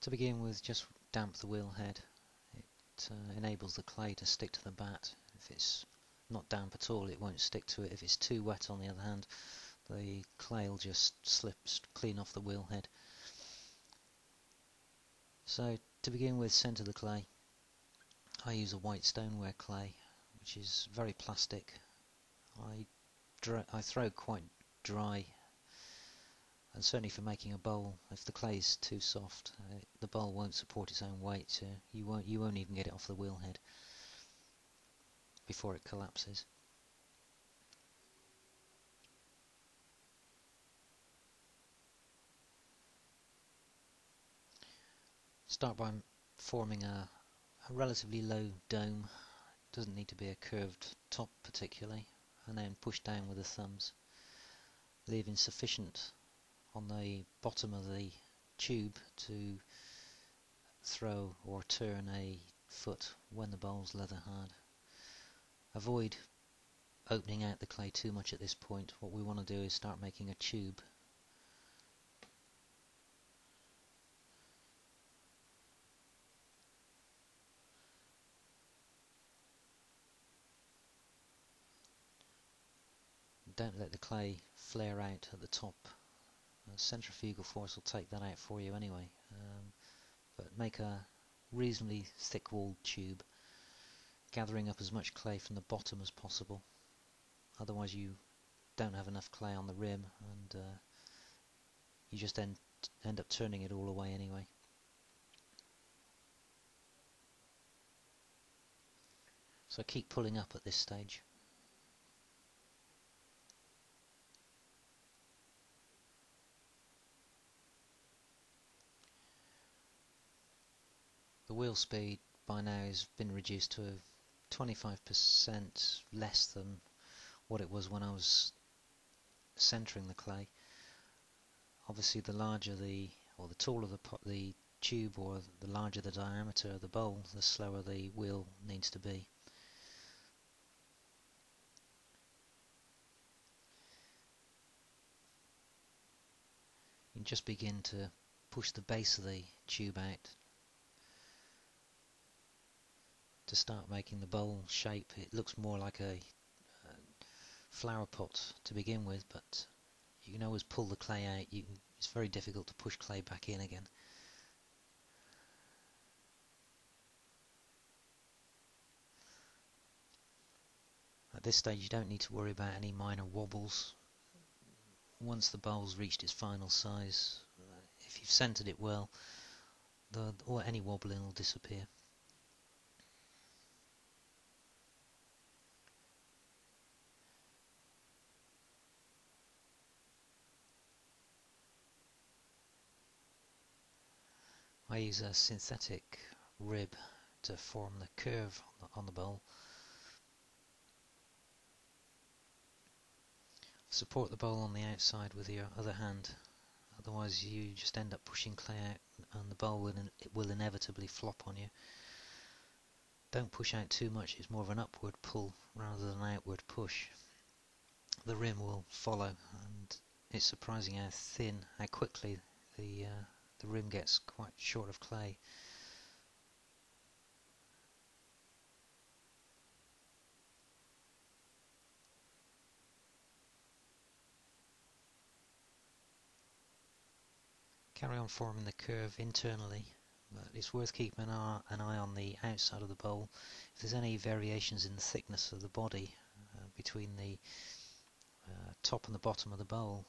To begin with, just damp the wheel head. It enables the clay to stick to the bat. If it's not damp at all, it won't stick to it. If it's too wet, on the other hand, the clay will just slip clean off the wheel head. So to begin with, centre the clay. I use a white stoneware clay, which is very plastic. I throw quite dry, and certainly for making a bowl, if the clay is too soft, the bowl won't support its own weight, so you won't even get it off the wheel head before it collapses. Start by forming a relatively low dome. Doesn't need to be a curved top particularly, and then push down with the thumbs, leaving sufficient on the bottom of the tube to throw or turn a foot when the bowl's leather hard. Avoid opening out the clay too much at this point. What we want to do is start making a tube. Don't let the clay flare out at the top. Centrifugal force will take that out for you anyway. But make a reasonably thick walled tube, gathering up as much clay from the bottom as possible. Otherwise you don't have enough clay on the rim, and you just end up turning it all away anyway. So keep pulling up at this stage. The wheel speed by now has been reduced to 25% less than what it was when I was centering the clay. Obviously the larger the taller the tube, or the larger the diameter of the bowl, the slower the wheel needs to be. You can just begin to push the base of the tube out to start making the bowl shape. It looks more like a flower pot to begin with, but you can always pull the clay out. It's very difficult to push clay back in again. At this stage you don't need to worry about any minor wobbles. Once the bowl's reached its final size, if you've centered it well, or any wobbling will disappear. I use a synthetic rib to form the curve on the bowl. Support the bowl on the outside with your other hand, otherwise you just end up pushing clay out and the bowl will inevitably flop on you. Don't push out too much, it's more of an upward pull rather than an outward push. The rim will follow, and it's surprising how quickly the rim gets quite short of clay. Carry on forming the curve internally, but it's worth keeping an eye on the outside of the bowl. If there's any variations in the thickness of the body between the top and the bottom of the bowl,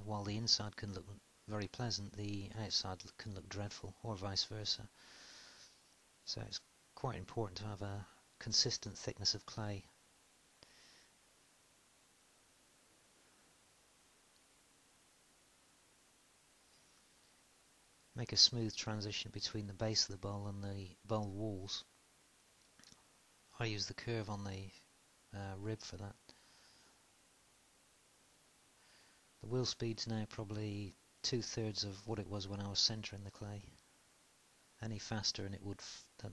while the inside can look very pleasant, the outside can look dreadful, or vice versa. So it's quite important to have a consistent thickness of clay. Make a smooth transition between the base of the bowl and the bowl walls. I use the curve on the rib for that. The wheel speed's now probably 2/3 of what it was when I was centering the clay. Any faster and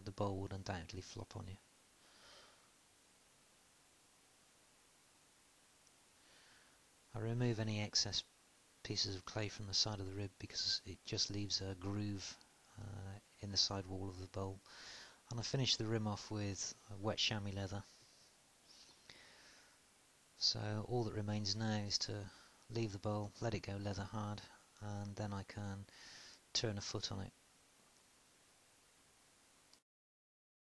the bowl would undoubtedly flop on you. I remove any excess pieces of clay from the side of the rib because it just leaves a groove in the side wall of the bowl, and I finished the rim off with wet chamois leather. So all that remains now is to leave the bowl, let it go leather hard, and then I can turn a foot on it